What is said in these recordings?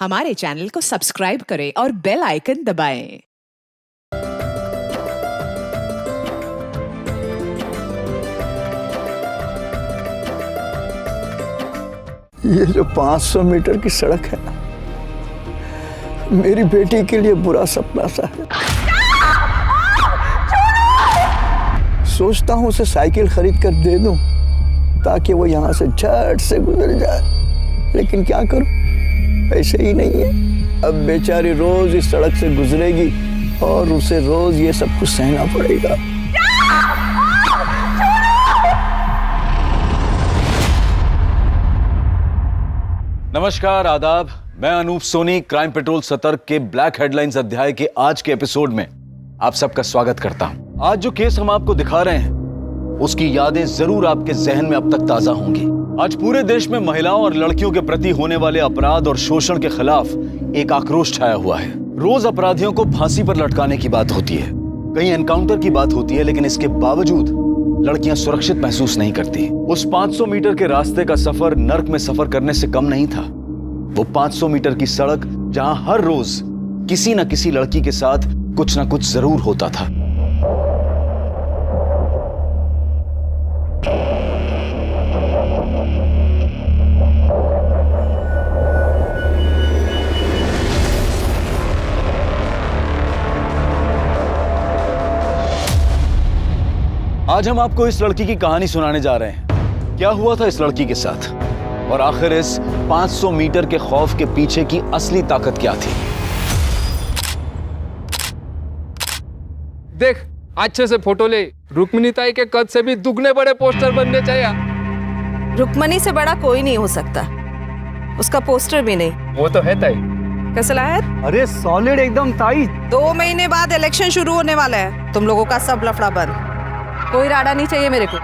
हमारे चैनल को सब्सक्राइब करें और बेल आइकन दबाएं। ये जो 500 मीटर की सड़क है ना, मेरी बेटी के लिए बुरा सपना सा है। सोचता हूँ उसे साइकिल खरीद कर दे दूं ताकि वो यहाँ से झट से गुजर जाए, लेकिन क्या करूं, पैसे ही नहीं है। अब बेचारी रोज इस सड़क से गुजरेगी और उसे रोज ये सब कुछ सहना पड़ेगा। नमस्कार, आदाब। मैं अनूप सोनी क्राइम पेट्रोल सतर्क के ब्लैक हेडलाइंस अध्याय के आज के एपिसोड में आप सबका स्वागत करता हूं। आज जो केस हम आपको दिखा रहे हैं उसकी यादें जरूर आपके जहन में अब तक ताजा होंगी। आज पूरे देश में महिलाओं और लड़कियों के प्रति होने वाले अपराध और शोषण के खिलाफ एक आक्रोश छाया हुआ है। रोज अपराधियों को फांसी पर लटकाने की बात होती है, कहीं एनकाउंटर की बात होती है, लेकिन इसके बावजूद लड़कियां सुरक्षित महसूस नहीं करती। उस 500 मीटर के रास्ते का सफर नर्क में सफर करने से कम नहीं था। वो 500 मीटर की सड़क जहां हर रोज किसी न किसी लड़की के साथ कुछ ना कुछ जरूर होता था। आज हम आपको इस लड़की की कहानी सुनाने जा रहे हैं। क्या हुआ था इस लड़की के साथ और आखिर इस 500 मीटर के खौफ के पीछे की असली ताकत क्या थी। देख, अच्छे से फोटो ले। रुक्मिणी ताई के कद से भी दुगने बड़े पोस्टर बनने चाहिए। रुक्मणी से बड़ा कोई नहीं हो सकता, उसका पोस्टर भी नहीं। वो तो है ताई। कैसा लगा? अरे सॉलिड एकदम ताई। 2 महीने बाद इलेक्शन शुरू होने वाला है, तुम लोगों का सब लफड़ा बंद। कोई राडा नहीं चाहिए मेरे को।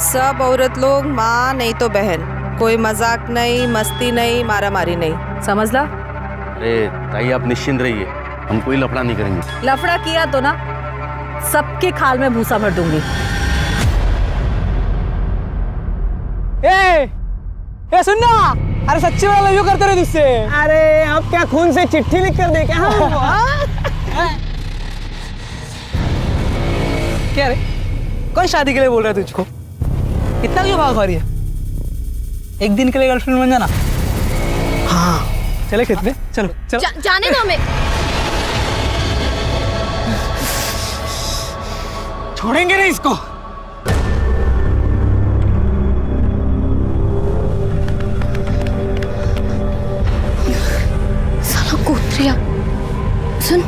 सब औरत लोग माँ नहीं तो बहन, कोई मजाक नहीं, मस्ती नहीं, मारा मारी नहीं, समझ ला? अरे ताई आप निश्चिंत रहिए, हम कोई लफड़ा नहीं करेंगे। लफड़ा किया तो ना सबके खाल में भूसा भर दूंगी। ए सुन ना, अरे सच्ची वाला लव यू करते रहे तुझसे। अरे अब क्या खून से चिट्ठी लिख कर दे क्या? क्या रे, कौन शादी के लिए बोल रहा है तुझको? इतना क्यों भाग रही है? एक दिन के लिए गर्लफ्रेंड बन जाना। हाँ चले खेत में, चलो चलो। जाने दो हमें। छोड़ेंगे नहीं इसको। साला कोत्रिया। सुन,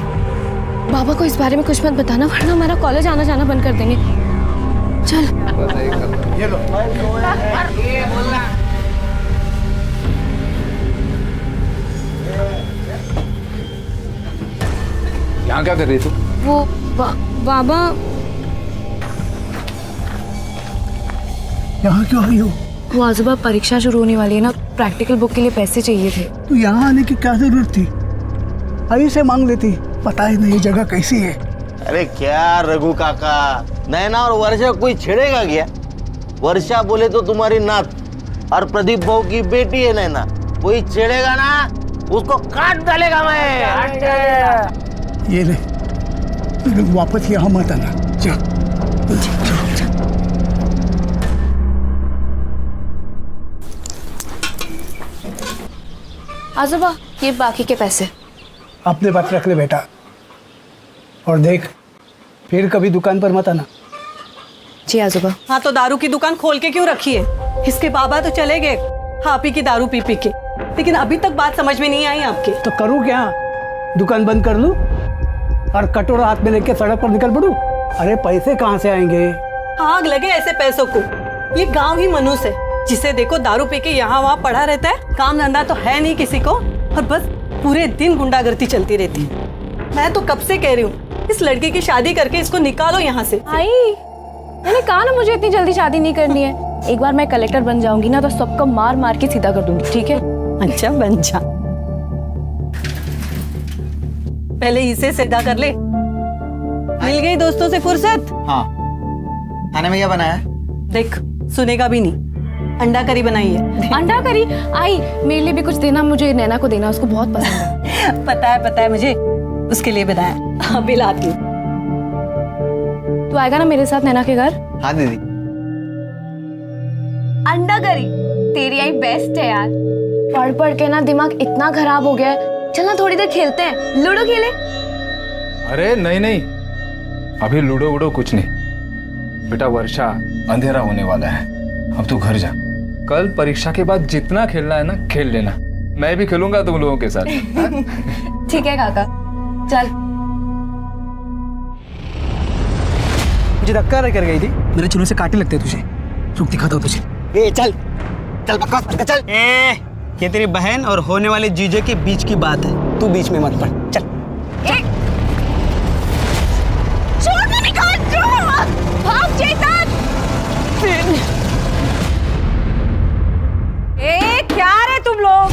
बाबा को इस बारे में कुछ मत बताना, वरना हमारा कॉलेज आना जाना बंद कर देंगे। चल। ये लो। यहाँ क्या कर रही तू? वो बाबा। यहाँ क्यों आई हो? वो आजूबा परीक्षा शुरू होने वाली है ना, प्रैक्टिकल बुक के लिए पैसे चाहिए थे। तो यहाँ आने की क्या जरूरत थी? आई से मांग लेती, पता ही नहीं जगह कैसी है। अरे क्या रघु काका, नैना और वर्षा कोई छेड़ेगा क्या? वर्षा बोले तो तुम्हारी नात और प्रदीप बहू की बेटी है नैना, कोई छेड़ेगा ना उसको काट डालेगा मैं। ये ले, वापस यहाँ मत आना। चल। आजूबा, ये बाकी के पैसे। अपने पास रख ले बेटा, और देख फिर कभी दुकान पर मत आना। जी आजूबा। हाँ तो दारू की दुकान खोल के क्यों रखी है? इसके बाबा तो चले गए हाँ पी की दारू पी पी के, लेकिन अभी तक बात समझ में नहीं आई आपके। तो करूँ क्या? दुकान बंद कर लूं और कटोरा हाथ में लेके सड़क पर निकल पड़ूं? अरे पैसे कहाँ से आएंगे? आग लगे ऐसे पैसों को। ये गांव ही मनुष्य है, जिसे देखो दारू पी के यहाँ वहाँ पड़ा रहता है, काम धंधा तो है नहीं किसी को, और बस पूरे दिन गुंडागर्दी चलती रहती है। मैं तो कब से कह रही हूँ इस लड़की की शादी करके इसको निकालो यहाँ से। आई, मैंने कहा ना मुझे इतनी जल्दी शादी नहीं करनी है। एक बार मैं कलेक्टर बन जाऊंगी ना तो सबको मार मार के सीधा कर दूंगी, ठीक है? अच्छा बन जा, पहले इसे सीधा कर ले। मिल गई दोस्तों से फुर्सत? हाँ, खाने में क्या बनाया? देख, सुनेगा भी नहीं। अंडा करी बनाई है। अंडा करी। आई मेरे लिए भी कुछ देना, मुझे नैना को देना, उसको बहुत पसंद है। पता है मुझे, उसके लिए बनाया। अभी लाती हूँ। तू आएगा ना मेरे साथ नैना के घर? हाँ दीदी। अंडा करी तेरी आई बेस्ट है यार। पढ़ पढ़ के ना दिमाग इतना खराब हो गया है। चल ना थोड़ी देर खेलते हैं, लूडो खेले। अरे नहीं नहीं, अभी लूडो वूडो कुछ नहीं। बेटा वर्षा, अंधेरा होने वाला है, अब तू घर जा। कल परीक्षा के बाद जितना खेलना है ना खेल लेना, मैं भी खेलूंगा तुम लोगों के साथ। ठीक है काका, चल। मुझे धक्का कर गई थी, मेरे चुनों से काटे लगते तुझे। रुक दिखाता हूँ तुझे। ए चल चल बकवास मत कर, चल। ये तेरी बहन और होने वाले जीजे के बीच की बात है, तू बीच में मत पड़। चल भाग चेतन। क्या रे तुम लोग,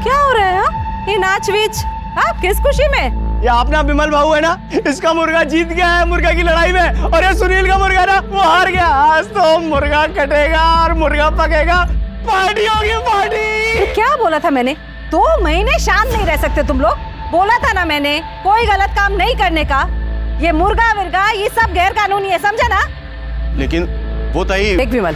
क्या हो रहा है? हाँ? ये नाच वीच आप किस खुशी में? ये अपना विमल भाऊ है ना, इसका मुर्गा जीत गया है मुर्गा की लड़ाई में, और ये सुनील का मुर्गा ना वो हार गया। आज तो मुर्गा कटेगा और मुर्गा पकेगा, पार्टी होगी पार्टी। क्या बोला था मैंने? 2 महीने शांत नहीं रह सकते तुम लोग। बोला था ना मैंने, कोई गलत काम नहीं करने का। ये मुर्गा विर्गा ये सब गैर कानूनी है, समझा ना? लेकिन वो तई देख विमल,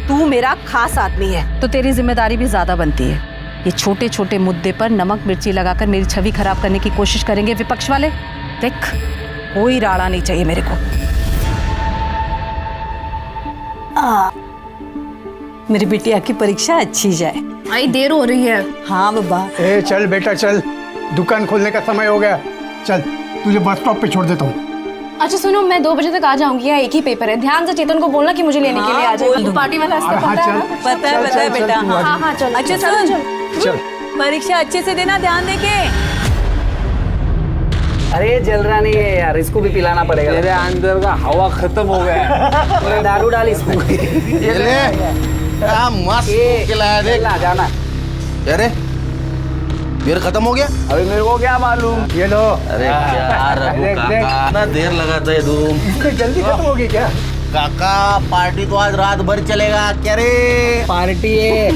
तू मेरा खास आदमी है तो तेरी जिम्मेदारी भी ज्यादा बनती है। ये छोटे छोटे मुद्दे पर नमक मिर्ची लगाकर मेरी छवि खराब करने की कोशिश करेंगे विपक्ष वाले। देख, कोई राड़ा नहीं चाहिए मेरे को। मेरी बिटिया की परीक्षा अच्छी जाए। आई देर हो रही है। हाँ बाबा। ए चल बेटा चल, दुकान खोलने का समय हो गया। चल तुझे बस स्टॉप पे छोड़ देता हूँ। अच्छा सुनो, मैं 2 बजे तक आ जाऊंगी, या एक ही पेपर है। ध्यान से चेतन को बोलना कि मुझे लेने के लिए आ जाए। तू पार्टी वाला रास्ता हाँ, पता है ना? पता है बेटा। हाँ हाँ चल। अच्छा सुन, परीक्षा अच्छे से देना, ध्यान देके। अरे जल रहा नहीं है यार, इसको भी पिलाना पड़ेगा। मेरे अंदर का हवा खत्म हो गया। थोड़ा दारू डाल इसमें। ये ले, क्या मस्त खिलाया देख। जाना। अरे बियर खत्म हो गया। अभी मेरे को क्या मालूम। ये लो। अरे क्या रघु काका, ना देर लगाता है तुम। जल्दी खत्म होगी क्या? काका पार्टी तो आज रात भर चलेगा क्या रे? पार्टी है,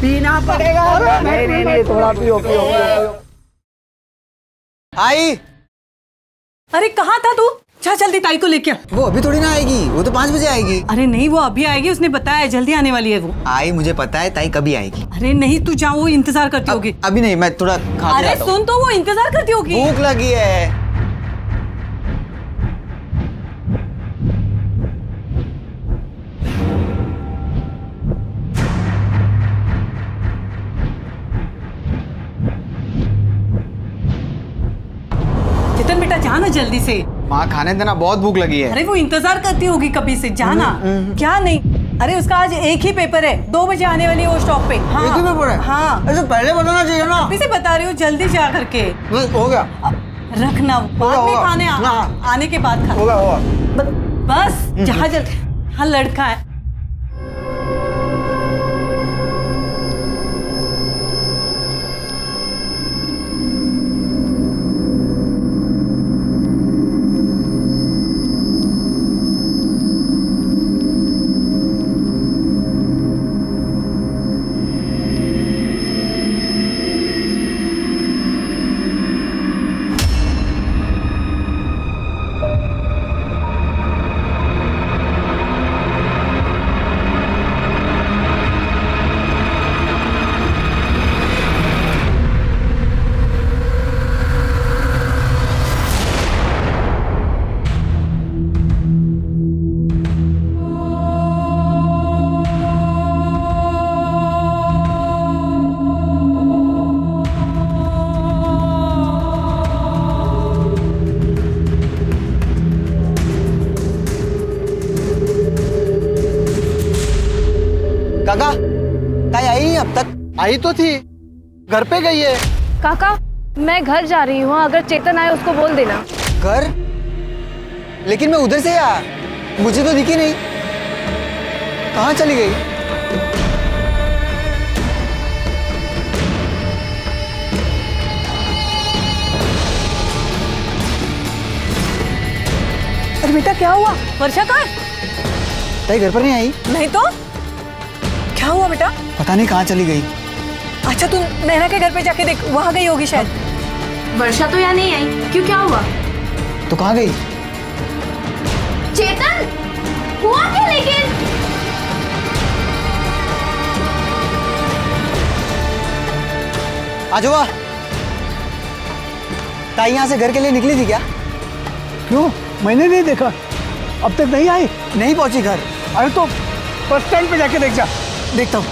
पीना पड़ेगा। नहीं, थोड़ा पियो पियो। आई अरे कहाँ था तू? जा जल्दी ताई को लेके आ। वो अभी थोड़ी ना आएगी, वो तो 5 बजे आएगी। अरे नहीं, वो अभी आएगी, उसने बताया जल्दी आने वाली है वो। आई मुझे पता है, ताई कभी आएगी। अरे नहीं, तू जा, वो इंतजार करती होगी। अभी नहीं, मैं थोड़ा खा के अरे आता हूँ। सुन तो, वो इंतजार करती होगी। भूख लगी है। चेतन बेटा जाना जल्दी से। माँ खाने देना, बहुत भूख लगी है। अरे वो इंतजार करती होगी कभी से, जाना। क्या नहीं? अरे उसका आज एक ही पेपर है, 2 बजे आने वाली है वो स्टॉप पे। हाँ, एक ही पेपर है? हाँ, ऐसे पहले बताना चाहिए ना। अभी से बता रही हूँ, जल्दी जा करके हो गया, रखना, बाद में होगा। खाने हाँ। आने के बाद खा। होगा होगा। बस जा जल्दी। हाँ लड़का है। काका, ताई आई नहीं अब तक? आई तो थी, घर पे गई है। काका मैं घर जा रही हूँ, अगर चेतन आए उसको बोल देना। घर? लेकिन मैं उधर से आया, मुझे तो दिखी नहीं। कहाँ चली गई? अरे बेटा क्या हुआ? वर्षा कहाँ? ताई घर पर नहीं आई? नहीं तो क्या हुआ बेटा? पता नहीं कहाँ चली गई। अच्छा तू नैना के घर पे जाके देख, वहां गई होगी शायद। वर्षा तो यहाँ नहीं आई, क्यों, क्या हुआ? तो कहाँ गई? चेतन, हुआ क्या लेकिन? आजोबा, ताई यहाँ से घर के लिए निकली थी क्या? क्यों? मैंने नहीं देखा, अब तक नहीं आई। नहीं पहुंची घर। अरे तो बस स्टैंड पे जाके देख जा। देखता हूँ।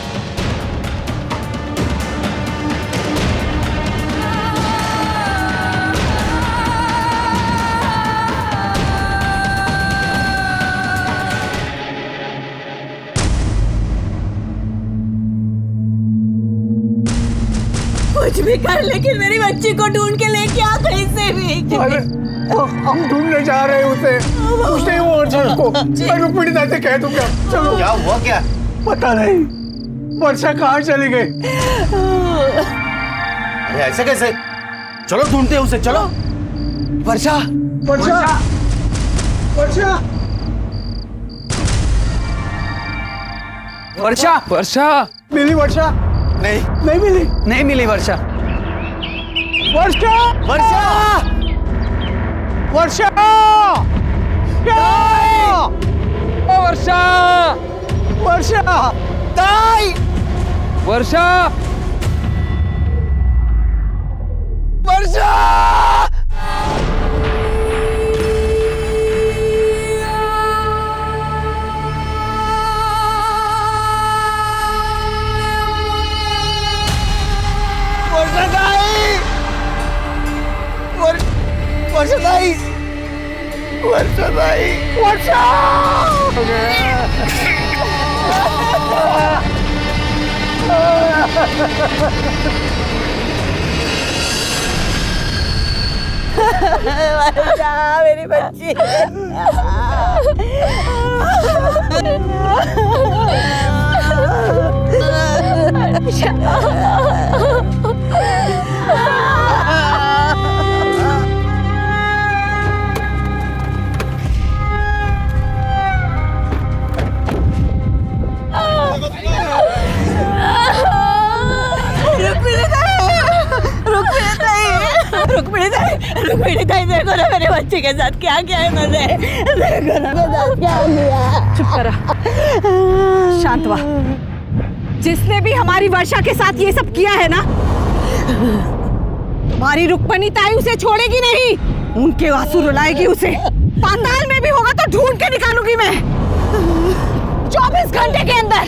कुछ भी कर, लेकिन मेरी बच्ची को ढूंढ के लेके आ कहीं से भी। अरे हम ढूंढने जा रहे हैं उसे, कुछ नहीं हुआ वर्षा को। मैं रुक्मिणी दा से कह दूंगा। चलो। क्या हुआ क्या? पता नहीं वर्षा कहाँ चली गई। अरे ऐसे कैसे? चलो ढूंढते हैं उसे, चलो। वर्षा, वर्षा, वर्षा, वर्षा, वर्षा, मिली वर्षा? नहीं, नहीं मिली। नहीं मिली वर्षा। वर्षा, वर्षा, वर्षा, वर्षा, वर्षा, ताई, वर्षा, वर्षा। वर्षादाई, वर्षादाई, वर्षा। वर्षा मेरी बच्ची। रुक्मिणी ताई, देखो ना मेरे बच्चे के साथ क्या किया है इन्होंने। देखो ना मेरे साथ क्या किया। चुप करा, शांत हुआ। जिसने भी हमारी वर्षा के साथ ये सब किया है ना, तुम्हारी रुक्मिणी ताई उसे छोड़ेगी नहीं। उनके आंसू रुलाएगी उसे। पाताल में भी होगा तो ढूंढ के निकालूंगी मैं। 24 घंटे के अंदर,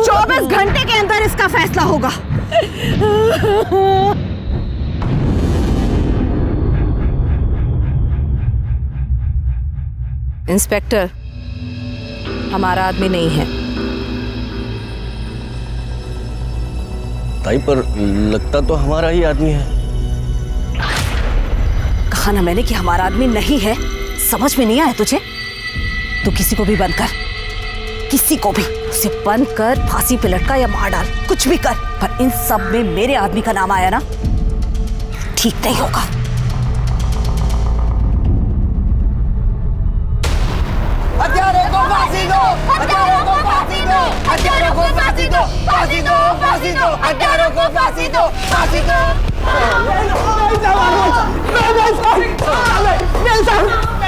24 घंटे के अंदर इसका फैसला होगा। इंस्पेक्टर, हमारा आदमी नहीं है। ताई पर लगता तो हमारा ही आदमी है। कहा ना मैंने कि हमारा आदमी नहीं है। समझ में नहीं आया तुझे? तू किसी को भी बंद कर, किसी को भी उसे बंद कर, फांसी पे लटका या मार डाल, कुछ भी कर, पर इन सब में मेरे आदमी का नाम आया ना, ठीक नहीं होगा। हत्यारे को फांसी दो, हत्यारे को फांसी दो, हत्यारे को फांसी दो, फांसी दो, फांसी दो, हत्यारों को फांसी दो, फांसी दो।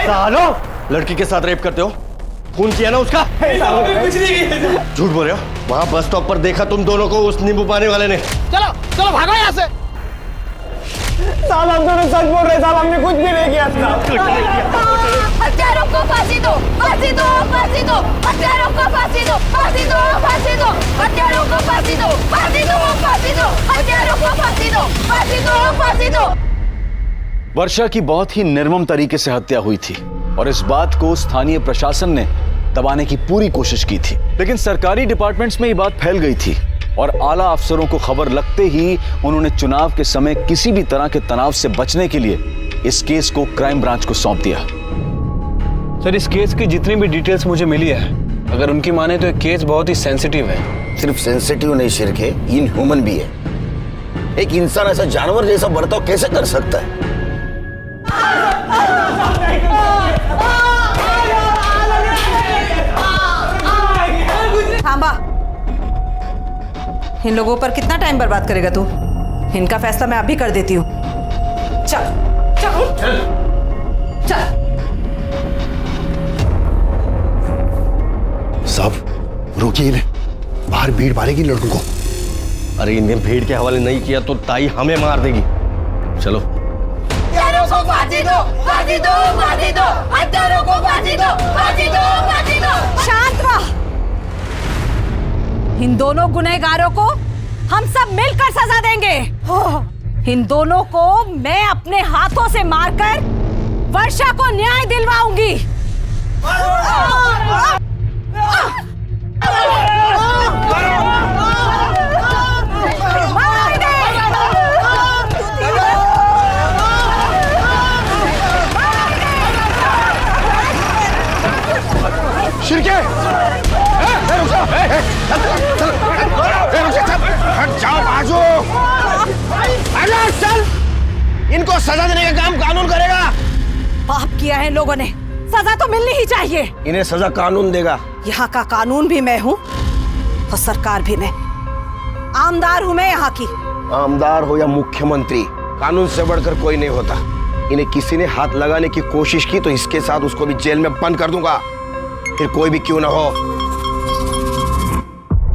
सालो, लड़की के साथ रेप करते हो? खून किया ना उसका? झूठ बोल रहे हो। वहां बस स्टॉप पर देखा तुम दोनों को उस नींबू पानी वाले ने। चलो चलो भागो यहाँ से। साहब हम दोनों सच बोल रहे, साहब हमने कुछ भी नहीं किया। हत्यारों को फांसी दो, फांसी दो, फांसी दो, हत्यारों को फांसी दो, फांसी दो, फांसी दो, हत्यारों को फांसी दो, फांसी दो, फांसी दो, हत्यारों को फांसी दो, फांसी दो, फांसी दो। वर्षा की बहुत ही निर्मम तरीके से हत्या हुई थी और इस बात को स्थानीय प्रशासन ने दबाने की पूरी कोशिश की थी, लेकिन सरकारी डिपार्टमेंट्स में ये बात फैल गई थी और आला अफसरों को खबर लगते ही उन्होंने चुनाव के समय किसी भी तरह के तनाव से बचने के लिए इस केस को क्राइम ब्रांच को सौंप दिया। सर, इस केस की जितनी भी डिटेल्स मुझे मिली है, अगर उनकी माने तो ये केस बहुत ही सेंसिटिव है। सिर्फ सेंसिटिव नहीं शिरके, इनह्यूमन भी है। एक इंसान ऐसा जानवर जैसा बर्ताव कैसे कर सकता है? थांबा, इन लोगों पर कितना टाइम बर्बाद करेगा तू? इनका फैसला मैं अभी कर देती हूँ। चल चल चल। साहब रोकिए इन्हें, बाहर भीड़ मारेगी लड़कों को। अरे इन्हें भीड़ के हवाले नहीं किया तो ताई हमें मार देगी। चलो। हत्यारों को फांसी दो, फांसी दो, फांसी दो, हत्यारों को फांसी दो, फांसी दो, फांसी दो। शांत रह। इन दोनों गुनहगारों को हम सब मिलकर सजा देंगे। इन दोनों को मैं अपने हाथों से मारकर वर्षा को न्याय दिलवाऊंगी। शिरके जाओ बाजू, चल। इनको सजा देने का काम कानून करेगा। पाप किया है लोगों ने, सजा तो मिलनी ही चाहिए। इन्हें सजा कानून देगा। यहाँ का कानून भी मैं हूँ और सरकार भी मैं। आमदार हूँ मैं यहाँ की। आमदार हो या मुख्यमंत्री, कानून से बढ़कर कोई नहीं होता। इन्हें किसी ने हाथ लगाने की कोशिश की तो इसके साथ उसको भी जेल में बंद कर दूंगा, फिर कोई भी क्यों ना हो।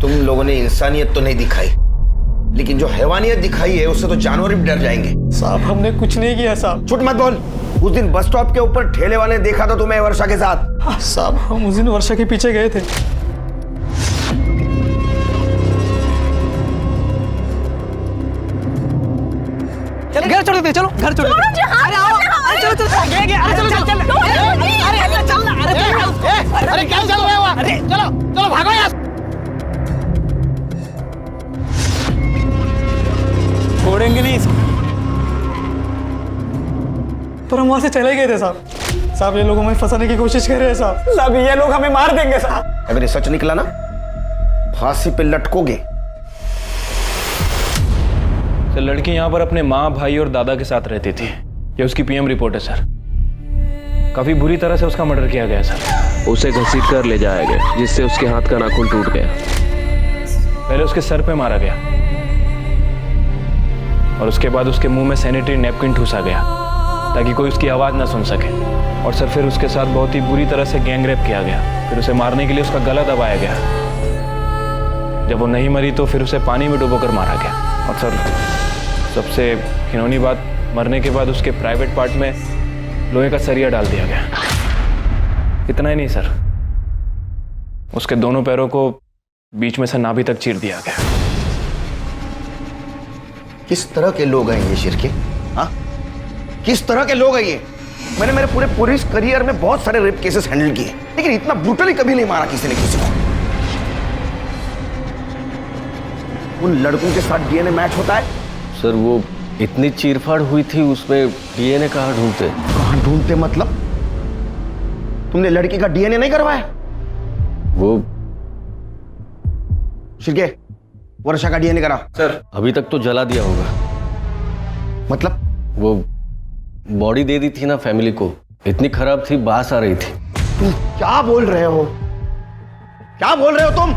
तुम लोगों ने इंसानियत तो नहीं दिखाई, लेकिन जो हैवानियत दिखाई है उससे तो जानवर भी डर जाएंगे। साहब हमने कुछ नहीं किया साहब। झूठ मत बोल। उस दिन बस स्टॉप के ऊपर ठेले वाले ने देखा था तुम्हें वर्षा के साथ। साहब हम उस दिन वर्षा के पीछे गए थे। चलो घर छोड़ देते, चलो घर छोड़ देते। अरे आओ, अरे चलो चलो, अरे चलो चल चल। अरे चल, अरे क्या चल रहा है? अरे चलो चलो भागो यार। छोड़ेंगे नहीं। पर हम वहां से चले गए थे साहब। साहब ये लोग हमें फंसाने की कोशिश कर रहे हैं साहब। साहब ये लोग हमें मार देंगे साहब। अगर ये सच निकला ना, फांसी पे लटकोगे। सर लड़की यहाँ पर अपने माँ, भाई और दादा के साथ रहती थी। ये उसकी पीएम रिपोर्ट है सर। काफी बुरी तरह से उसका मर्डर किया गया सर। उसे घसीट कर ले जाया गया, जिससे उसके हाथ का नाखून टूट गया। पहले उसके सर पे मारा गया और उसके बाद उसके मुंह में सैनिटरी नैपकिन ठूसा गया ताकि कोई उसकी आवाज ना सुन सके। और सर फिर उसके साथ बहुत ही बुरी तरह से गैंग रेप किया गया। फिर उसे मारने के लिए उसका गला दबाया गया। जब वो नहीं मरी तो फिर उसे पानी में डुबोकर मारा गया। और सर सबसे घिनौनी बात, मरने के बाद उसके प्राइवेट पार्ट में लोहे का सरिया डाल दिया गया। इतना ही नहीं सर, उसके दोनों पैरों को बीच में से नाभि तक चीर दिया गया। किस तरह के लोग हैं ये शिरके? हाँ, किस तरह के लोग हैं ये? मैंने मेरे पूरे पुलिस करियर में बहुत सारे रेप केसेस हैंडल किए, लेकिन इतना ब्रूटली कभी नहीं मारा किसी ने किसी को। उन लड़कों के साथ डीएनए मैच होता है? सर वो इतनी चीरफाड़ हुई थी, उसमें डीएनए कहाँ ढूंढते? कहाँ ढूंढते मतलब? तुमने लड़की का डीएनए नहीं करवाया? वो शिरके, वर्षा का डीएनए करा। सर अभी तक तो जला दिया होगा। मतलब? वो बॉडी दे दी थी ना फैमिली को, इतनी खराब थी, बास आ रही थी। तुम क्या बोल रहे हो? क्या बोल रहे हो तुम?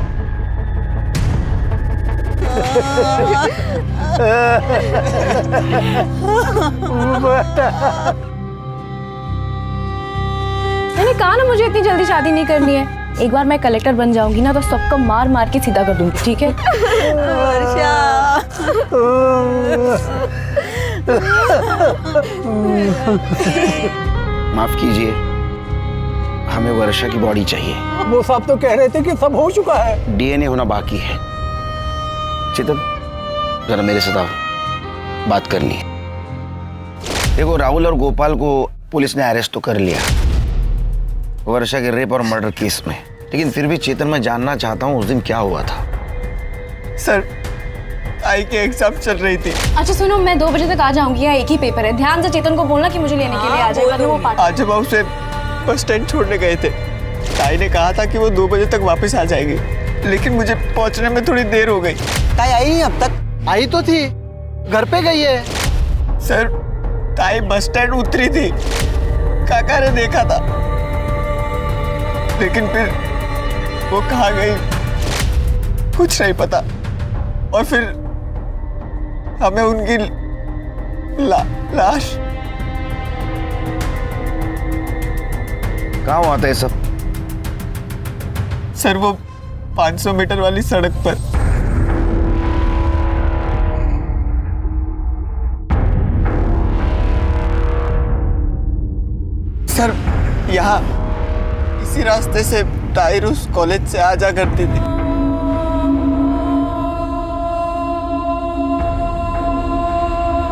मैंने कहा ना मुझे इतनी जल्दी शादी नहीं करनी है। एक बार मैं कलेक्टर बन जाऊंगी ना तो सबको मार मार के सीधा कर दूंगी, ठीक है? माफ कीजिए, हमें वर्षा की बॉडी चाहिए। वो साहब तो कह रहे थे कि सब हो चुका है। डीएनए होना बाकी है। चेतन जरा मेरे साथ आओ, बात करनी है। देखो राहुल और गोपाल को पुलिस ने अरेस्ट तो कर लिया वर्षा के रेप और मर्डर केस में, लेकिन फिर भी चेतन मैं जानना चाहता हूँ उस दिन क्या हुआ था। सर आई के एग्जाम चल रही थी। अच्छा सुनो, मैं 2 बजे तक आ जाऊंगी, यहाँ एक ही पेपर है। ध्यान से चेतन को बोलना कि मुझे लेने के लिए आ जाएगा। वो आज जब उसे बस स्टैंड छोड़ने गए थे, ताई ने कहा था कि वो 2 बजे तक वापस आ जाएगी, लेकिन मुझे पहुंचने में थोड़ी देर हो गई। ताई आई नहीं अब तक? आई तो थी, घर पे गई है। सर ताई बस स्टैंड उतरी थी, काका ने देखा था, लेकिन फिर वो कहाँ गई कुछ नहीं पता। और फिर हमें उनकी लाश। कहाँ हुआ था ये सब? सर वो 500 मीटर वाली सड़क पर। सर यहाँ इसी रास्ते से ताहिर उस कॉलेज से आ जा करती थी।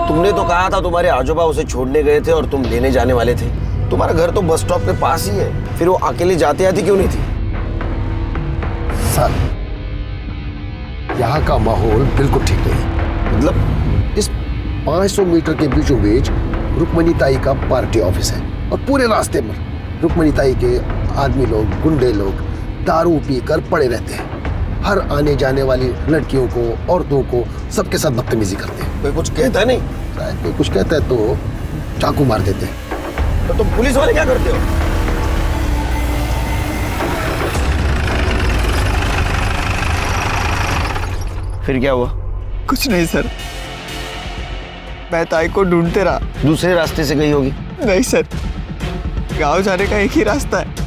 तुमने तो कहा था तुम्हारे आजोबा उसे छोड़ने गए थे और तुम लेने जाने वाले थे। तुम्हारा घर तो बस स्टॉप के पास ही है, फिर वो अकेले जाती आती क्यों नहीं थी? सर, यहाँ का माहौल बिल्कुल ठीक नहीं। मतलब? इस 500 मीटर के बीचों बीच रुक्मणी ताई का पार्टी ऑफिस है और पूरे रास्ते में रुक्मणी ताई के आदमी लोग, गुंडे लोग दारू पीकर पड़े रहते हैं। हर आने जाने वाली लड़कियों को, औरतों को, सबके साथ बदतमीजी करते हैं। कोई कुछ कहता नहीं? शायद कोई कुछ कहता है तो चाकू मार देते हैं। तो तुम पुलिस वाले क्या करते हो? फिर क्या हुआ? कुछ नहीं सर, मैं ताई को ढूंढते रहा। दूसरे रास्ते से गई होगी। नहीं सर, गांव जाने का एक ही रास्ता है।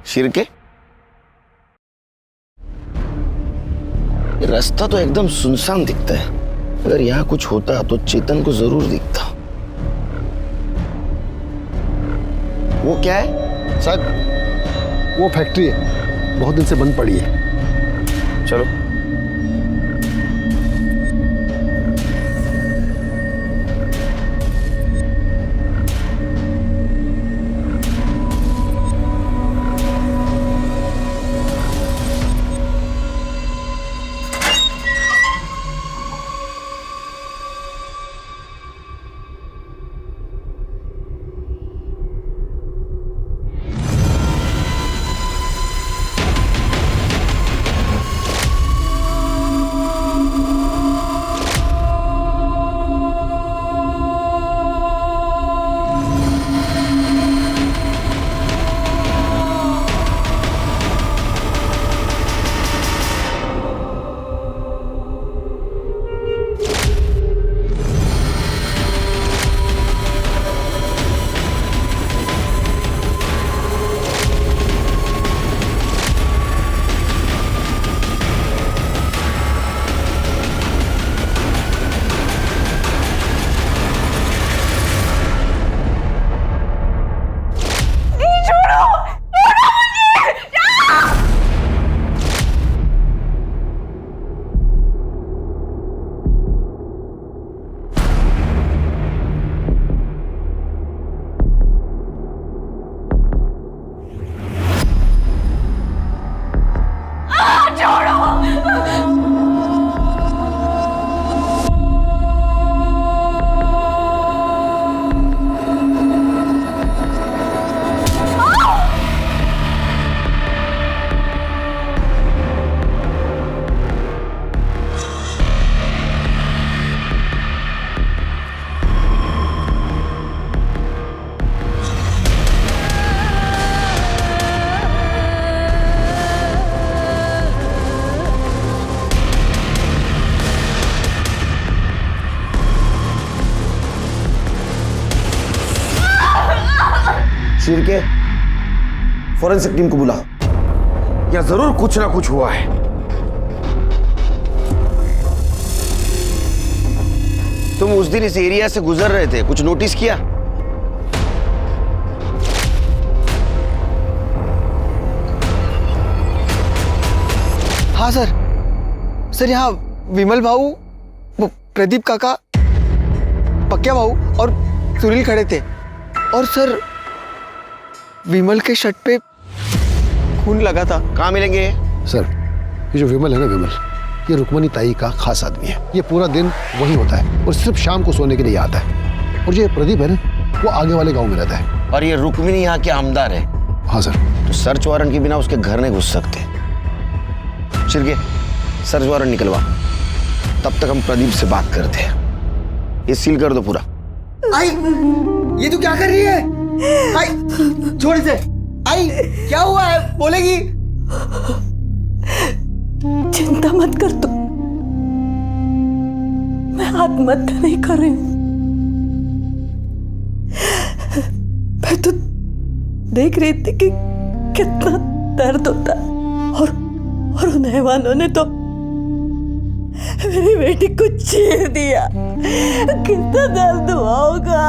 शिरके, ये रास्ता तो एकदम सुनसान दिखता है। अगर यहाँ कुछ होता तो चेतन को जरूर दिखता। वो क्या है? सर, वो फैक्ट्री है, बहुत दिन से बंद पड़ी है। चलो। शिरके, फॉरेंसिक टीम को बुला। या जरूर कुछ ना कुछ हुआ है। तुम उस दिन इस एरिया से गुजर रहे थे, कुछ नोटिस किया? हाँ सर, सर यहाँ विमल भाऊ, वो प्रदीप काका, पक्या भाऊ और सुनील खड़े थे। और सर विमल के शर्ट पे खून लगा था। कहाँ मिलेंगे? सर, ये जो विमल है ना, विमल, ये रुक्मणी ताई का खास आदमी है। ये पूरा दिन वही होता है और सिर्फ शाम को सोने के लिए आता है। और ये प्रदीप है ना, वो आगे वाले गांव में रहता है। और ये रुक्मिणी यहाँ के आमदार है। हाँ सर। तो सर्च वारंट के बिना उसके घर नहीं घुस सकते। शिरके, सर्च वारंट निकलवा, तब तक हम प्रदीप से बात करते हैं। ये सील कर दो पूरा। आई, ये तू क्या कर रही है? आई, छोड़ इसे। आई क्या हुआ है, बोलेगी? चिंता मत कर तू, मैं आत्महत्या नहीं कर रही हूं। मैं तो देख रही थी कि कितना दर्द होता और उन हैवानों ने तो मेरी बेटी को चीर दिया। कितना दर्द हुआ होगा।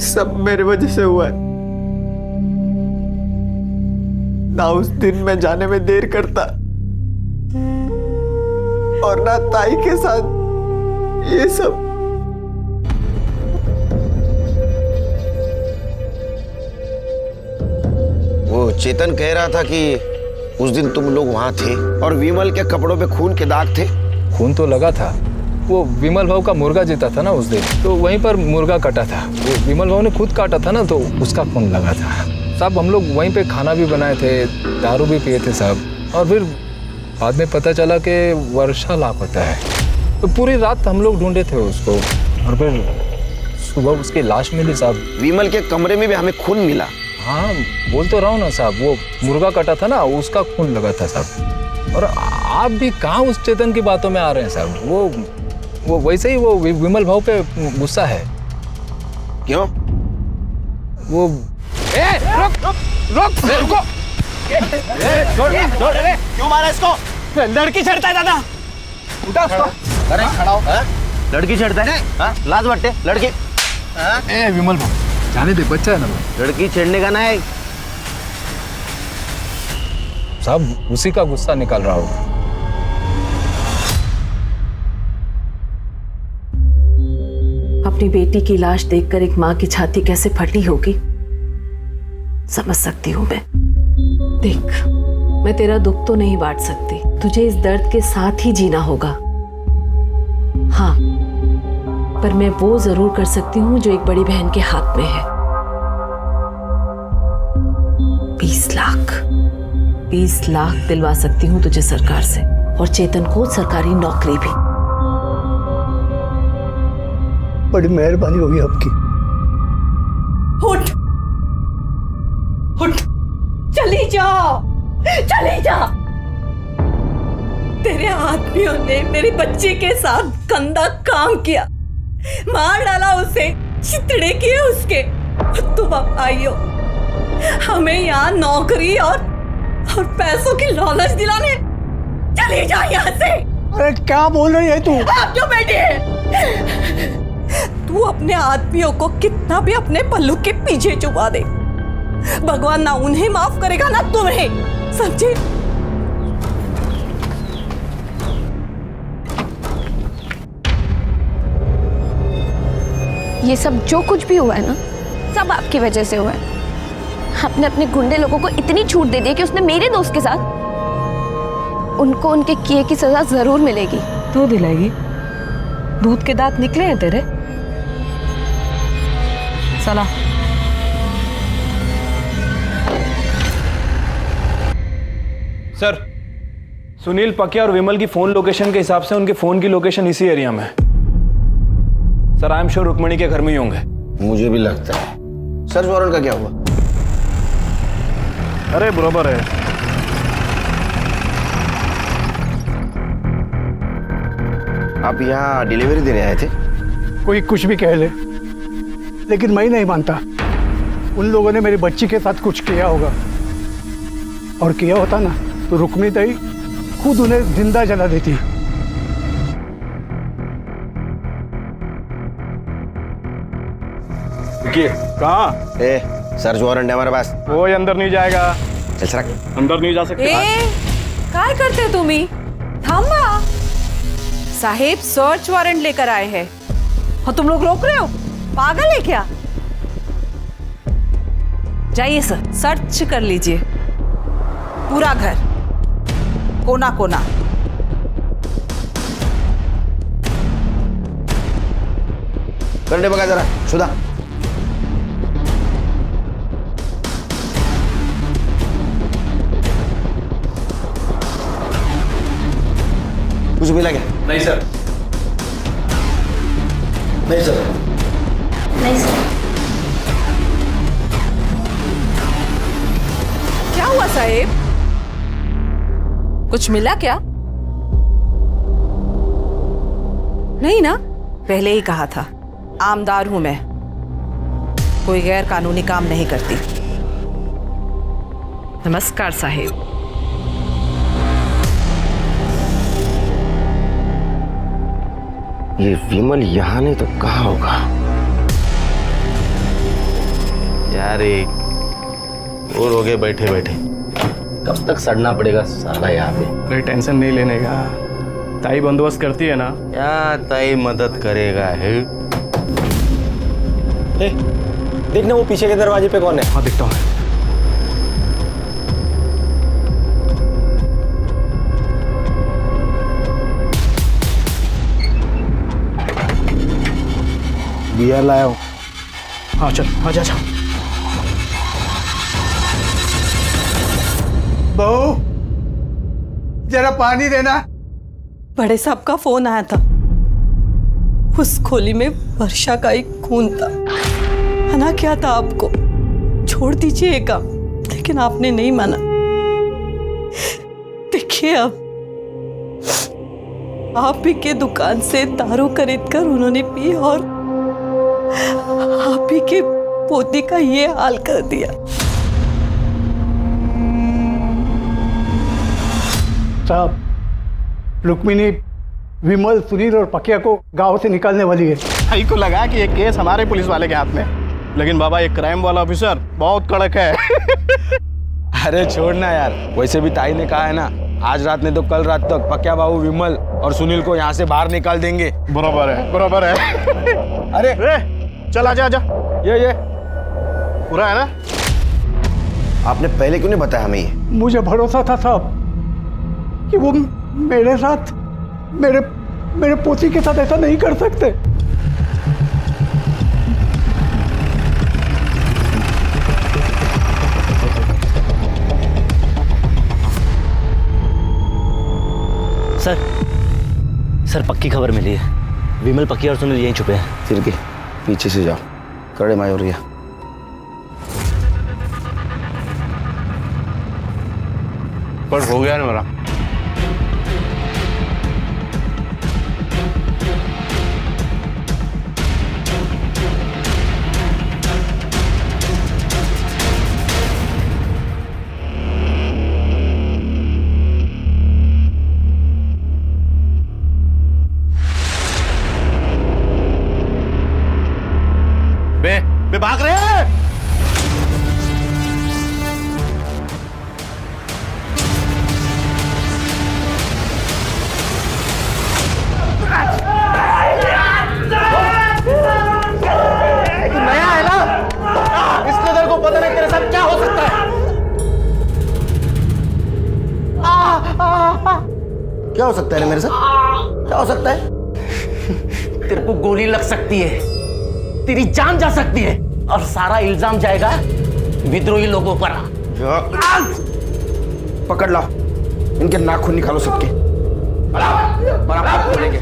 सब मेरी वजह से हुआ है। ना उस दिन मैं जाने में देर करता और ना ताई के साथ ये सब। वो चेतन कह रहा था कि उस दिन तुम लोग वहां थे और विमल के कपड़ों पे खून के दाग थे। खून तो लगा था, वो विमल भाव का मुर्गा जीता था ना उस दिन, तो वहीं पर मुर्गा कटा था। वो विमल भाव ने खुद काटा था ना, तो उसका खून लगा था साहब। हम लोग वहीं पे खाना भी बनाए थे, दारू भी पिए थे साहब। और फिर बाद में पता चला कि वर्षा लापता है, तो पूरी रात हम लोग ढूंढे थे उसको और फिर सुबह उसकी लाश मिली साहब। विमल के कमरे में भी हमें खून मिला। हाँ बोल तो रहा हूँ ना साहब, वो मुर्गा कटा था ना, उसका खून लगा था साहब। और आप भी कहाँ उस चेतन की बातों में आ रहे हैं साहब। वो वैसे ही वो विमल भाव पे गुस्सा है। क्यों? वो रुको क्यों मारा इसको? लड़की चढ़ता है दादा, उठा उसको। अरे खड़ा हो। लड़की छेड़ता है? हाँ? लाज बट्टे लड़की। ए विमल भाव जाने दे, बच्चा है ना वो। लड़की छेड़ने का ना है साहब, उसी का गुस्सा निकाल रहा हो। अपनी बेटी की लाश देखकर एक माँ की छाती कैसे फटी होगी समझ सकती हूँ मैं। देख, मैं तेरा दुख तो नहीं बांट सकती, तुझे इस दर्द के साथ ही जीना होगा। हाँ, पर मैं वो जरूर कर सकती हूँ जो एक बड़ी बहन के हाथ में है। 20 लाख दिलवा सकती हूँ तुझे सरकार से, और चेतन को सरकारी नौकरी भी। बड़ी मेहरबानी होगी आपकी। उठ उठ, चली जा, चली जा। तेरे आदमियों ने मेरी बच्ची के साथ गंदा काम किया, मार डाला उसे, चितड़े किए उसके। तुम अब आई हो हमें यहाँ नौकरी और पैसों की लालच दिलाने। चली जा यहाँ से। अरे क्या बोल रही है तू? आप क्यों बैठे हैं? तू अपने आदमियों को कितना भी अपने पल्लू के पीछे छुपा दे, भगवान ना उन्हें माफ करेगा ना तुम्हें, समझे? ये सब जो कुछ भी हुआ है ना, सब आपकी वजह से हुआ है। आपने अपने गुंडे लोगों को इतनी छूट दे दी कि उसने मेरे दोस्त के साथ, उनको उनके किए की सजा जरूर मिलेगी। तू दिलाएगी? दूध के दांत निकले हैं तेरे। चला। सर, सुनील पकिया और विमल की फोन लोकेशन के हिसाब से उनके फोन की लोकेशन इसी एरिया में है। Sir, I am sure Rukmani के घर में ही होंगे। मुझे भी लगता है। सर्च वारंट का क्या हुआ? अरे बराबर है। आप यहाँ डिलीवरी देने आए थे? कोई कुछ भी कह ले, लेकिन मैं नहीं मानता। उन लोगों ने मेरी बच्ची के साथ कुछ किया होगा, और किया होता ना तो रुक्मिणी ताई खुद उन्हें जिंदा जला देती। कहाँ? ए, सर्च वारंट है हमारे पास। वो अंदर नहीं जाएगा। चल सर, अंदर नहीं जा सकते। काय करते तुम्ही? थांबा साहेब, सर्च वारंट लेकर आए हैं और तुम लोग रोक रहे हो? पागल है क्या? जाइए सर, सर्च कर लीजिए पूरा घर, कोना कोना। करने बघा जरा सुधा। कुछ मिला क्या? नहीं सर। नहीं सर। नहीं सर। साहेब? कुछ मिला क्या? नहीं ना, पहले ही कहा था, आमदार हूं मैं, कोई गैर कानूनी काम नहीं करती। नमस्कार साहेब। ये विमल यहाँ नहीं तो कहाँ होगा? यार और हो गए बैठे बैठे, कब तक सड़ना पड़ेगा साला यहाँ पे? अरे टेंशन नहीं लेने का, ताई बंदोबस्त करती है ना। क्या ताई मदद करेगा है? देखना वो पीछे के दरवाजे पे कौन है। हाँ दिखता हूँ। बियर लाया हूँ। हाँ चल, हाँ जा। बहू जरा पानी देना। बड़े साहब का फोन आया था, उस खोली में वर्षा का एक खून था। मना किया था आपको, छोड़ दीजिए काम, लेकिन आपने नहीं माना। देखिए अब आप ही के दुकान से दारू खरीद कर उन्होंने पी और आप ही के पोती का ये हाल कर दिया। साहब, रुक्मिणी विमल, सुनील और पकिया को गांव से निकालने वाली है। भाई को लगा कि ये केस हमारे पुलिस वाले के हाथ में, लेकिन बाबा ये क्राइम वाला ऑफिसर बहुत कड़क है। अरे छोड़ना यार, वैसे भी ताई ने कहा है ना, आज रात नहीं तो कल रात तक पक्या बाबू विमल और सुनील को यहाँ से बाहर निकाल देंगे। बराबर है, बराबर है। अरे चल आजा आजा, ये पूरा है ना? आपने पहले क्यों नहीं बताया हमें ये? मुझे भरोसा था साहब कि वो मेरे साथ, मेरे पोती के साथ ऐसा नहीं कर सकते। सर पक्की खबर मिली है, विमल, पक्की और सुनील यहीं छुपे हैं। सिर के पीछे से जाओ, कड़े माई हो रही है। पर हो गया ना मेरा। बे भाग रहे हैं। नया है ना, इसलिए तेरे को पता नहीं तेरे साथ क्या हो सकता है। क्या हो सकता है मेरे साथ? क्या हो सकता है? तेरे को गोली लग सकती है, तेरी जान जा सकती है, और सारा इल्जाम जाएगा विद्रोही लोगों पर। पकड़ लाओ, इनके नाखून निकालो सबके। बराबर बोलेंगे।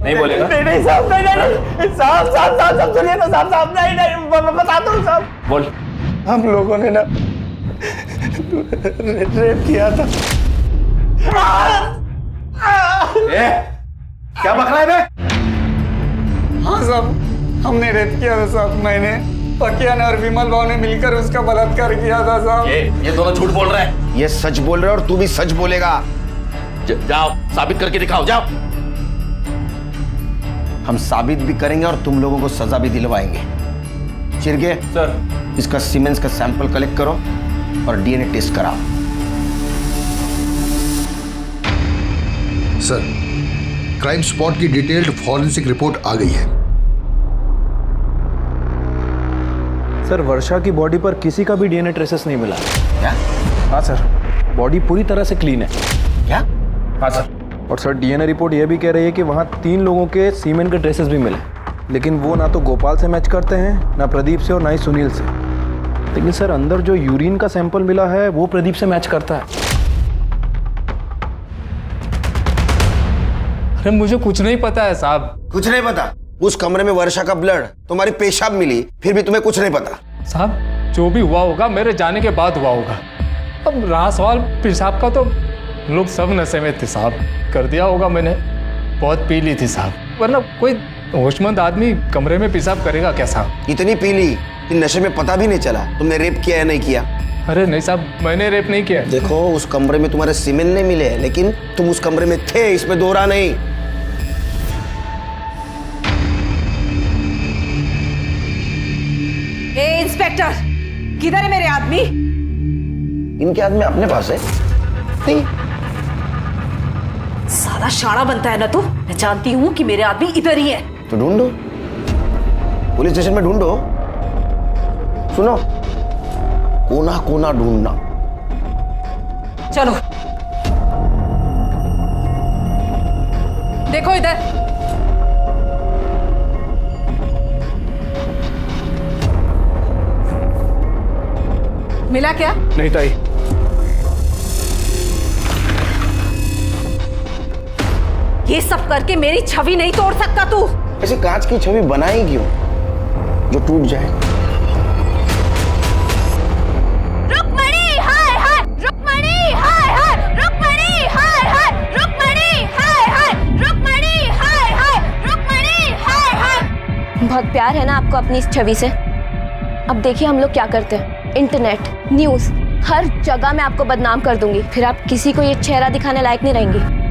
नहीं बोलेगा? नहीं साहब, नहीं साहब सुनिए ना साहब, नहीं बता दो साहब। बोल। हम लोगों ने ना रेप किया था। क्या बक रहा है बे? हाँ साहब, हमने रेप किया था साहब। मैंने, पकिया ने और विमल भाव ने मिलकर उसका बलात्कार किया था साहब। ये दोनों झूठ बोल रहे हैं। ये सच बोल रहे और तू भी सच बोलेगा। जाओ साबित करके दिखाओ, जाओ। हम साबित भी करेंगे और तुम लोगों को सजा भी दिलवाएंगे। चिरगे सर, इसका सीमेंस का सैंपल कलेक्ट करो और डीएनए टेस्ट कराओ। सर, क्राइम स्पॉट की डिटेल्ड फॉरेंसिक रिपोर्ट आ गई है। सर वर्षा की बॉडी पर किसी का भी डीएनए ट्रेसेस नहीं मिला। क्या? हाँ सर, बॉडी पूरी तरह से क्लीन है। क्या? हाँ सर। और सर डीएनए रिपोर्ट यह भी कह रही है कि वहाँ 3 लोगों के सीमेन के ट्रेसेस भी मिले, लेकिन वो ना तो गोपाल से मैच करते हैं, ना प्रदीप से और ना ही सुनील से। लेकिन सर अंदर जो यूरिन का सैंपल मिला है वो प्रदीप से मैच करता है। अरे मुझे कुछ नहीं पता है साहब। कुछ नहीं पता? उस कमरे में वर्षा का ब्लड, तुम्हारी पेशाब मिली, फिर भी तुम्हें कुछ नहीं पता? साहब जो भी हुआ होगा मेरे जाने के बाद हुआ होगा। अब रहा सवाल पेशाब का, तो लोग सब नशे में थे साहब, कर दिया होगा मैंने, बहुत पी ली थी साहब, वरना कोई होशमंद आदमी कमरे में पेशाब करेगा क्या साहब? इतनी पी ली कि नशे में पता भी नहीं चला तुमने रेप किया या नहीं किया? अरे नहीं साहब, मैंने रेप नहीं किया। देखो उस कमरे में तुम्हारे सीमेंट नहीं मिले, लेकिन तुम उस कमरे में थे, इसमें दो राह नहीं। ए इंस्पेक्टर, किधर है मेरे आदमी? इनके आदमी अपने पास है। नहीं, साला शाना बनता है ना तू। मैं जानती हूँ कि मेरे आदमी इधर ही है। तो ढूंढो, पुलिस स्टेशन में ढूंढो। सुनो, कोना कोना ढूंढना। चलो देखो इधर। मिला क्या? नहीं ताई। ये सब करके मेरी छवि नहीं तोड़ सकता तू। ऐसे कांच की छवि बनाई क्यों जो टूट जाए? रुक्मणी हाय हाय, रुक्मणी हाय हाय, रुक्मणी हाय हाय, रुक्मणी हाय हाय, रुक्मणी हाय हाय, रुक्मणी हाय हाय। बहुत प्यार है ना आपको अपनी इस छवि से। अब देखिए हम लोग क्या करते हैं, इंटरनेट, न्यूज़, हर जगह मैं आपको बदनाम कर दूंगी, फिर आप किसी को ये चेहरा दिखाने लायक नहीं रहेंगी।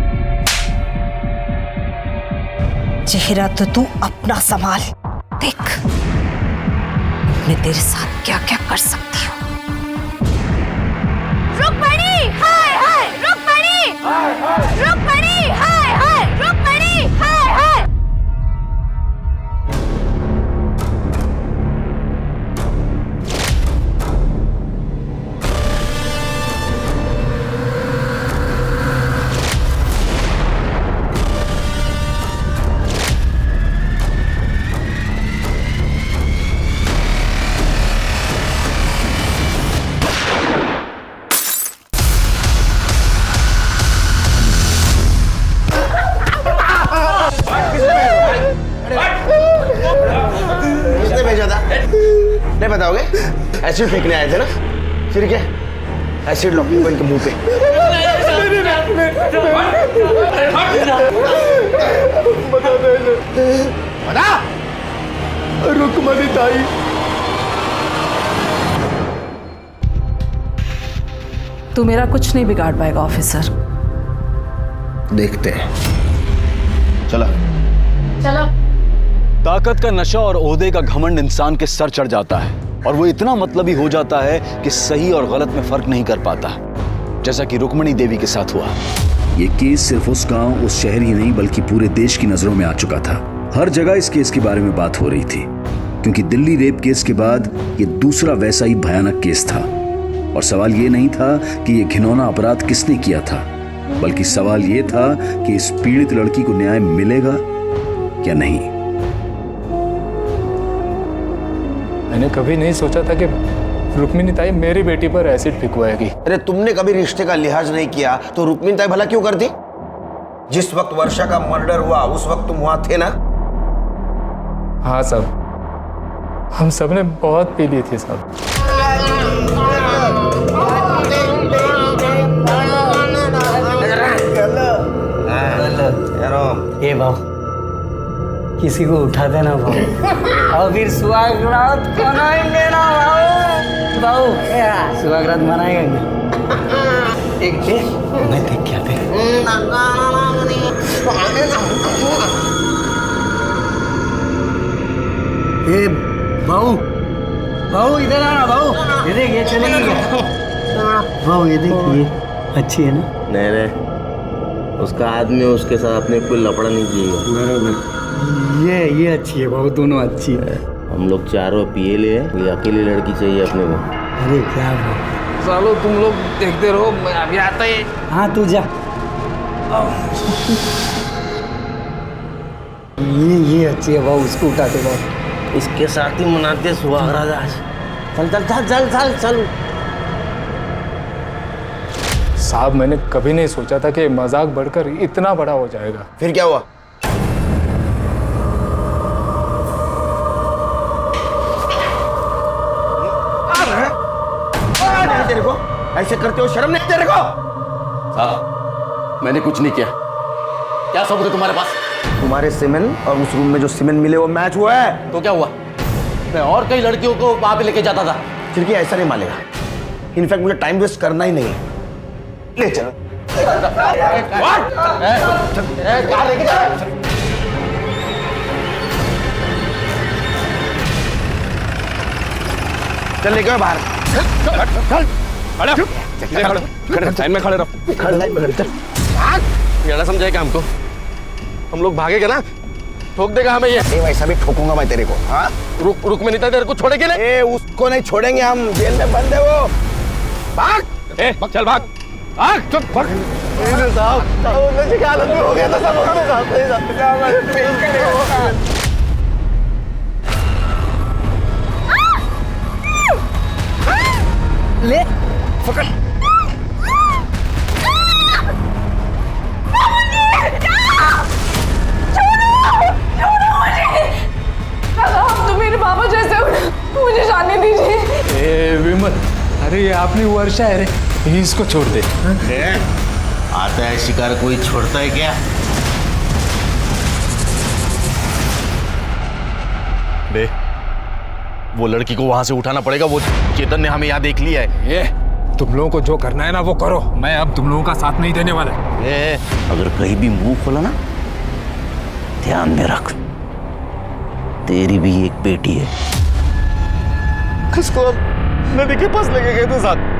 चेहरा तो तू अपना संभाल, देख मैं तेरे साथ क्या क्या कर सकती हूँ। रुक्मणी हाय हाय, रुक्मणी रुक्मणी हाय हाय, रुक्मणी हाय हाय। किसने भेजा था? नहीं बताओगे? एसिड फेंकने आए थे ना? फिर क्या? एसिड लो इनके मुंह पे। बता। रुक्मणी ताई, तू मेरा कुछ नहीं बिगाड़ पाएगा ऑफिसर। देखते हैं, चलो चलो। ताकत का नशा और ओहदे का घमंड इंसान के सर चढ़ जाता है और वो इतना मतलबी हो जाता है कि सही और गलत में फर्क नहीं कर पाता, जैसा कि रुक्मणी देवी के साथ हुआ। ये केस सिर्फ उस गांव, उस शहर ही नहीं बल्कि पूरे देश की नजरों में आ चुका था। हर जगह इस केस के बारे में बात हो रही थी, क्योंकि दिल्ली रेप केस के बाद ये दूसरा वैसा ही भयानक केस था। और सवाल ये नहीं था कि ये घिनौना अपराध किसने किया था, बल्कि सवाल ये था कि इस पीड़ित लड़की को न्याय मिलेगा या नहीं। मैंने कभी नहीं सोचा था कि रुक्मिणी ताई मेरी बेटी पर एसिड फेंकवाएगी। अरे तुमने कभी रिश्ते का लिहाज नहीं किया तो रुक्मिणी ताई भला क्यों करती? जिस वक्त वर्षा का मर्डर हुआ उस वक्त तुम वहां थे ना? हाँ साहब, हम सब ने बहुत पी ली थी साहब। ए भाव, किसी को उठा देना भाव, और फिर सुहागरात मनाएंगे ना भाव। भाव सुहागरात मनाएंगे एक मैं देख क्या थे। ए भाऊ, भाऊ इधर आना भाऊ, ये देख ये चलेगी क्या? भाऊ ये देख, ये अच्छी है ना? नहीं रे, उसका आदमी उसके साथ अपने कोई लफड़ा नहीं किएगा। बराबर, ये अच्छी है भाऊ, दोनों अच्छी है। हम लोग चारों पिए ले, कोई अकेली लड़की चाहिए अपने को। अरे क्या भाऊ, सालो तुम लोग देखते रहो, मैं अभी आता ही। हाँ तू जा। ये अच्छी है भाऊ, उसको उठाते भाऊ। इसके साथ ही मनाते सुहागरात आज। चल चल चल चल चल चल। साहब मैंने कभी नहीं सोचा था कि मजाक बढ़कर इतना बड़ा हो जाएगा। फिर क्या हुआ? तेरे को ऐसे करते हो शर्म नहीं तेरे को? साहब मैंने कुछ नहीं किया। क्या सबूत है तुम्हारे पास? तुम्हारे सीमेंट और उस रूम में जो सीमेंट मिले वो मैच हुआ है। तो क्या हुआ? मैं और कई लड़कियों को वहां पे लेके जाता था। फिर क्या ऐसा नहीं मानेगा? इनफैक्ट मुझे टाइम वेस्ट करना ही नहीं है। ले चलो। कहाँ लेके जा रहा है? चल लेके बाहर। चल लाइन में खड़े रहो। ये समझाएगा हमको? हम लोग भागेगा ना, ठोक देगा हमें ये। वैसा भी ठोकूंगा मैं तेरे को। हाँ रुक में नहीं था, तेरे को छोड़ेंगे ना। उसको नहीं छोड़ेंगे हम, जेल में बंद है वो। भाग चल भाग भाग। चुप भाग। हालत में हो गया था ले पकड़। आप तो मेरे पापा जैसे हो, मुझे जाने दीजिए। विमल, अरे ये आपने वर्षा है रे, इसको छोड़ दे। आता है शिकार कोई छोड़ता है क्या? बे, वो लड़की को वहां से उठाना पड़ेगा। वो चेतन ने हमें यहाँ देख लिया है। ये तुम लोगों को जो करना है ना वो करो, मैं अब तुम लोगों का साथ नहीं देने वाला। अगर कहीं भी मुंह खोला ना, ध्यान में रख, तेरी भी एक बेटी है। किसको नदी के पास लेके गए थे साथ?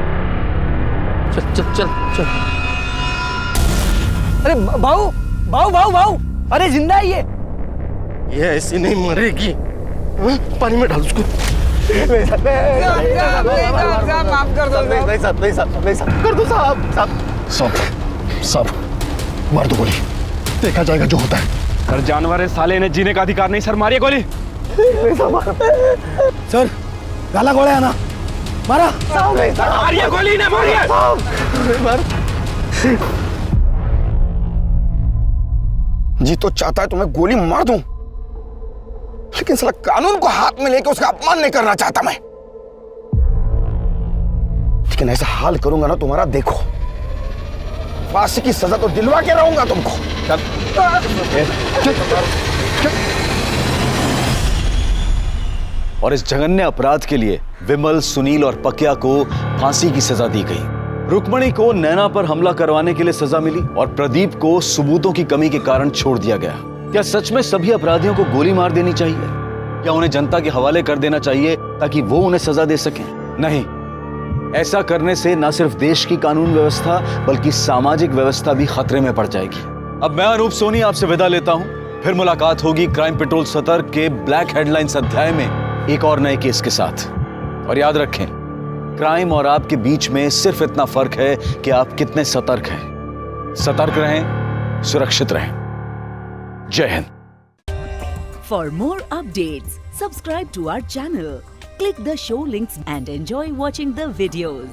चल चल चल चल। अरे भाऊ भाऊ भाऊ भाऊ, अरे जिंदा है ये ऐसी नहीं मरेगी। पानी में डाल उसको। माफ कर दो। नहीं साहब कर दो साहब। साहब मार दो गोली, देखा जाएगा जो होता है। हर जानवर है साले, ने जीने का अधिकार नहीं। सर मारिए गोली। सर गाला गोला है ना, मारा। मारिए गोली, ना मारिए। जी तो चाहता है तुम्हें गोली मार दूं, लेकिन साला कानून को हाथ में लेकर उसका अपमान नहीं करना चाहता मैं। लेकिन ऐसा हाल करूंगा ना तुम्हारा, देखो फांसी की सजा तो दिलवा के रहूंगा तुमको। और इस जघन्य अपराध के लिए विमल, सुनील और पकिया को फांसी की सजा दी गई। रुक्मणी को नैना पर हमला करवाने के लिए सजा मिली और प्रदीप को सबूतों की कमी के कारण छोड़ दिया गया। क्या सच में सभी अपराधियों को गोली मार देनी चाहिए या उन्हें जनता के हवाले कर देना चाहिए ताकि वो उन्हें सजा दे सकें? नहीं, ऐसा करने से न सिर्फ देश की कानून व्यवस्था बल्कि सामाजिक व्यवस्था भी खतरे में पड़ जाएगी। अब मैं अनूप सोनी आपसे विदा लेता हूं। फिर मुलाकात होगी क्राइम पेट्रोल सतर्क के ब्लैक हेडलाइंस अध्याय में एक और नए केस के साथ। और याद रखें, क्राइम और आपके बीच में सिर्फ इतना फर्क है कि आप कितने सतर्क हैं। सतर्क रहें, सुरक्षित रहें। जय Hind. For more updates, subscribe to our channel, click the show links and enjoy watching the videos.